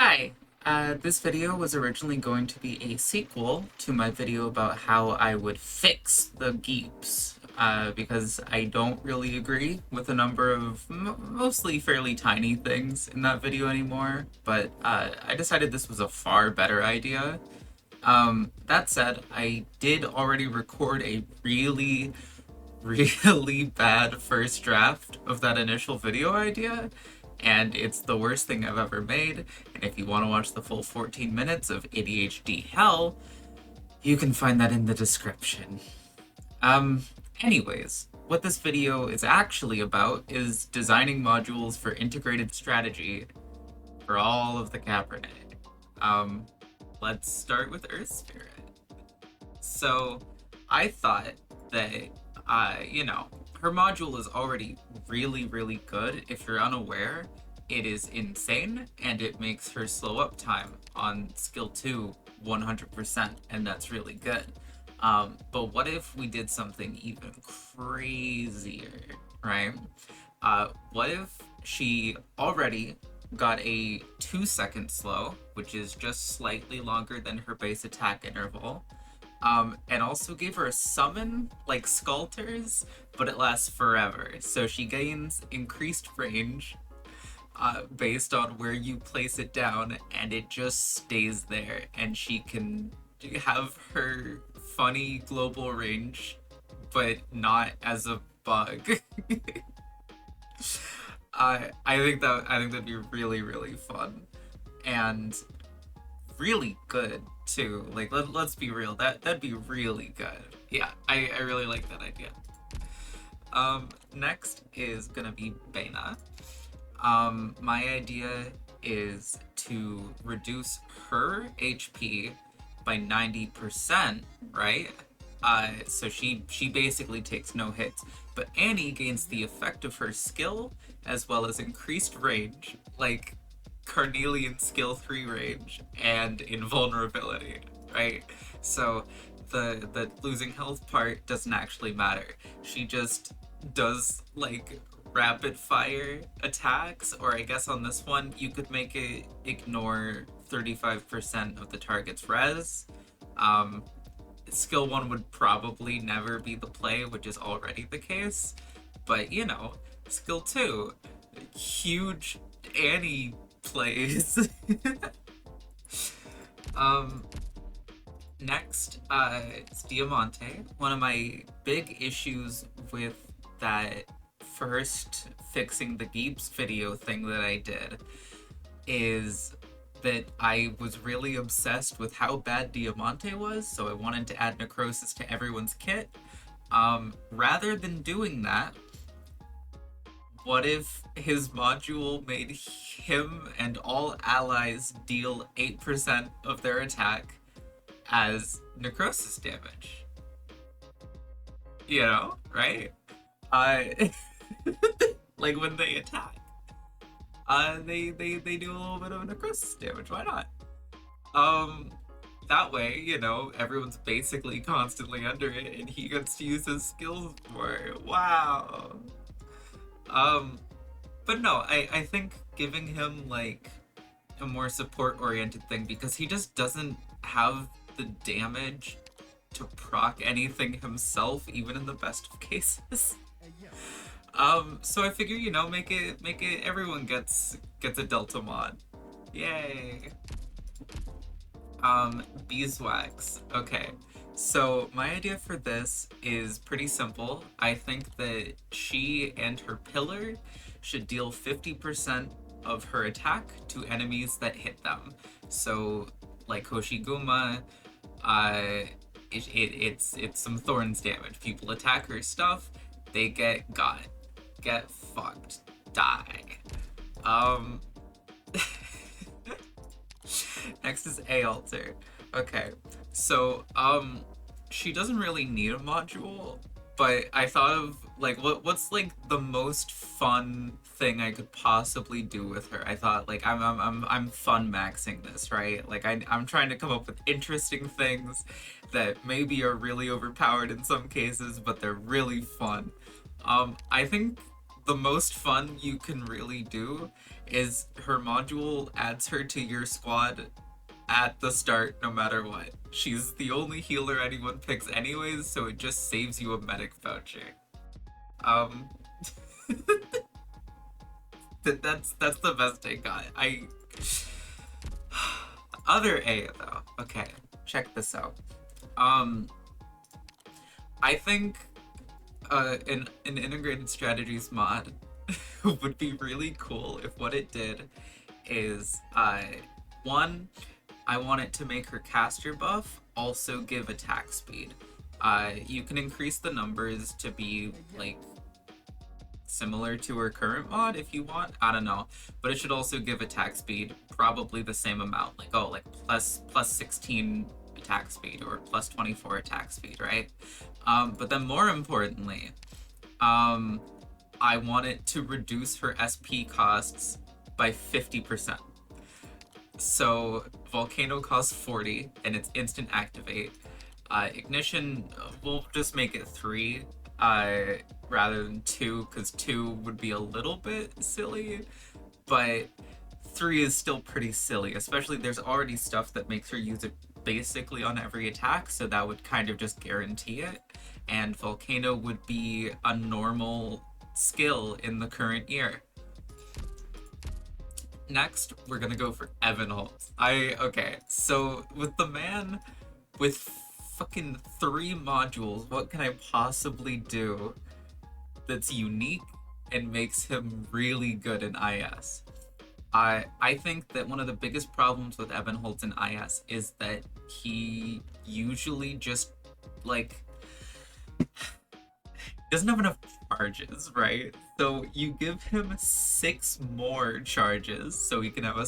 Hi, this video was originally going to be a sequel to my video about how I would fix the GEEPS, because I don't really agree with a number of mostly fairly tiny things in that video anymore, but I decided this was a far better idea. That said, I did already record a really bad first draft of that initial video idea, and it's the worst thing I've ever made. And if you want to watch the full 14 minutes of ADHD hell, you can find that in the description. Um, anyways, what this video is actually about is designing modules for integrated strategy for all of the Cabernet. Um, let's start with Earthspirit. So, I thought that, her module is already really good. If you're unaware, it is insane, and it makes her slow up time on skill 2 100%, and that's really good. But what if we did something even crazier, right? What if she already got a 2-second slow, which is just slightly longer than her base attack interval, and also gave her a summon like Sculptors, but it lasts forever. So she gains increased range based on where you place it down, and it just stays there, and she can have her funny global range, but not as a bug. I think that'd be really fun and really good too. Like let's be real, that'd be really good. Yeah, I really like that idea. Next is gonna be Bena. My idea is to reduce her HP by 90%, right? So she basically takes no hits, but Annie gains the effect of her skill as well as increased range, like Carnelian skill 3 range and invulnerability, right? So the losing health part doesn't actually matter. She just does like rapid fire attacks, or I guess on this one you could make it ignore 35% of the target's res. Skill 1 would probably never be the play, which is already the case, but skill 2, huge Annie plays. Next, it's Diamante. One of my big issues with that first fixing the GEEPS video thing that I did is that I was really obsessed with how bad Diamante was, so I wanted to add necrosis to everyone's kit. Rather than doing that, what if his module made him and all allies deal 8% of their attack as necrosis damage? Right? Uh, like when they attack, they do a little bit of necrosis damage. Why not? Um, that way, everyone's basically constantly under it, and he gets to use his skills more. Wow. Um, but no, I think giving him like a more support oriented thing, because he just doesn't have the damage to proc anything himself, even in the best of cases. So I figure, make it everyone gets a Delta mod. Yay. Beeswax. Okay. So my idea for this is pretty simple. I think that she and her pillar should deal 50% of her attack to enemies that hit them. So like Hoshiguma, it's some thorns damage. People attack her stuff, they get got, get fucked, die. Um, Next is Alter. Okay, so she doesn't really need a module, but I thought of like what's like the most fun thing I could possibly do with her. I thought like I'm fun maxing this, right? Like I'm trying to come up with interesting things that maybe are really overpowered in some cases, but they're really fun. I think the most fun you can really do is her module adds her to your squad at the start no matter what. She's the only healer anyone picks anyways, so it just saves you a medic voucher. Um that's the best I got. Other A though. Okay, check this out. Um I think an integrated strategies mod would be really cool if what it did is one, I want it to make her caster buff also give attack speed. You can increase the numbers to be like similar to her current mod if you want. I don't know, but it should also give attack speed probably the same amount. Like plus 16 attack speed or plus 24 attack speed, right? But then more importantly, I want it to reduce her SP costs by 50%. So Volcano costs 40 and it's instant activate. Ignition, we'll just make it 3 rather than 2, because 2 would be a little bit silly, but 3 is still pretty silly, especially there's already stuff that makes her use it basically on every attack, so that would kind of just guarantee it. And Volcano would be a normal skill in the current year. Next, we're gonna go for Ebenholz. Okay, so with the man with fucking 3 modules, what can I possibly do that's unique and makes him really good in IS? I think that one of the biggest problems with Ebenholz in IS is that he usually just, like, doesn't have enough charges, right? So you give him 6 more charges, so he can have a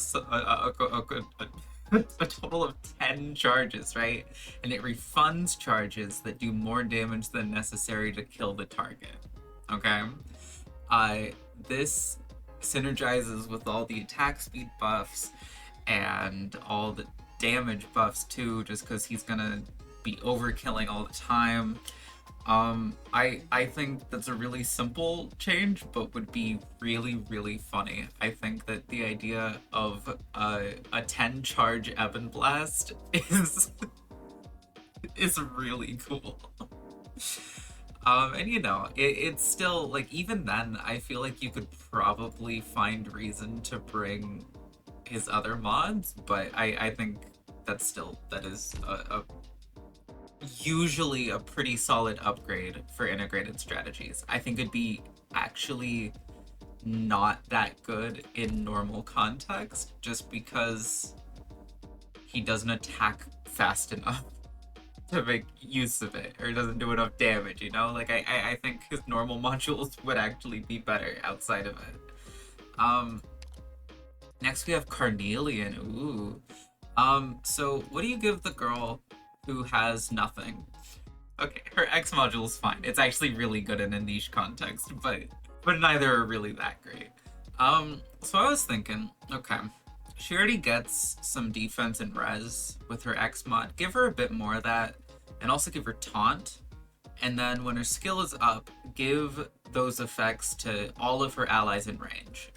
total of 10 charges, right? And it refunds charges that do more damage than necessary to kill the target. Okay? This synergizes with all the attack speed buffs and all the damage buffs too, just because he's gonna be overkilling all the time. I think that's a really simple change, but would be really, really funny. I think that the idea of a 10 charge Eben Blast is really cool. And you know, it's still, like, even then, I feel like you could probably find reason to bring his other mods, but I think that is usually a pretty solid upgrade for integrated strategies. I think it'd be actually not that good in normal context, just because he doesn't attack fast enough to make use of it, or doesn't do enough damage, you know? Like, I think his normal modules would actually be better outside of it. Next we have Carnelian. Ooh. So what do you give the girl who has nothing? Okay, her X module is fine. It's actually really good in a niche context, but neither are really that great. So I was thinking, okay, she already gets some defense and res with her X mod. Give her a bit more of that, and also give her taunt. And then when her skill is up, give those effects to all of her allies in range.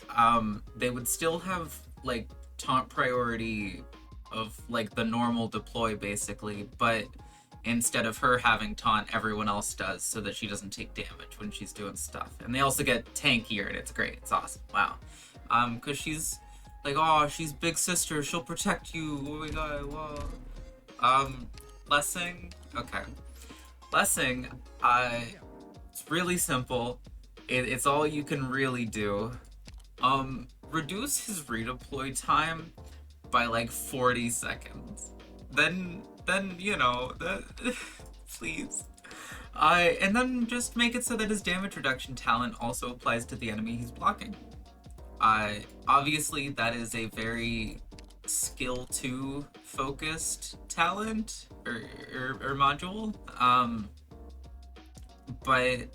They would still have, like, taunt priority of, like, the normal deploy, basically, but instead of her having taunt, everyone else does, so that she doesn't take damage when she's doing stuff. And they also get tankier, and it's great. It's awesome. Wow. Because she's like, oh, she's big sister, she'll protect you. Oh my god, whoa. Blessing. Okay. Blessing, it's really simple. It's all you can really do. Reduce his redeploy time by like 40 seconds. Then you know, please. And then just make it so that his damage reduction talent also applies to the enemy he's blocking. Obviously that is a very skill 2 focused talent or module. But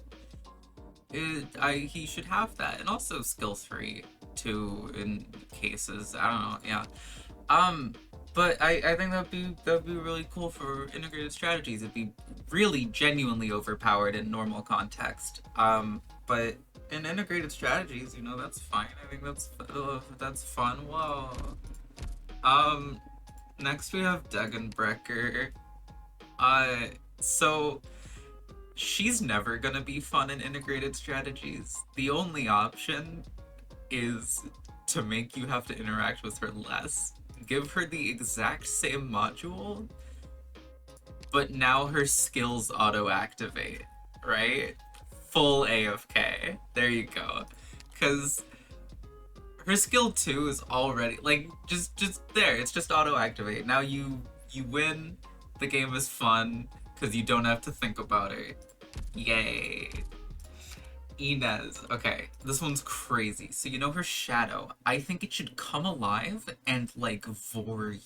he should have that, and also skill 3 too in cases. I don't know, yeah. But I think that'd be really cool for integrated strategies. It'd be really genuinely overpowered in normal context. But in integrated strategies, you know, that's fine. I think that's fun. Whoa. Um, Next we have Degenbrecher. Uh, so she's never gonna be fun in integrated strategies. The only option is to make you have to interact with her less. Give her the exact same module, but now her skills auto-activate, right? Full AFK. There you go. Because her skill 2 is already, like, just there. It's just auto-activate. Now you win. The game is fun, because you don't have to think about it. Yay. Ines. Okay, this one's crazy. So you know her shadow. I think it should come alive and, like, vor you.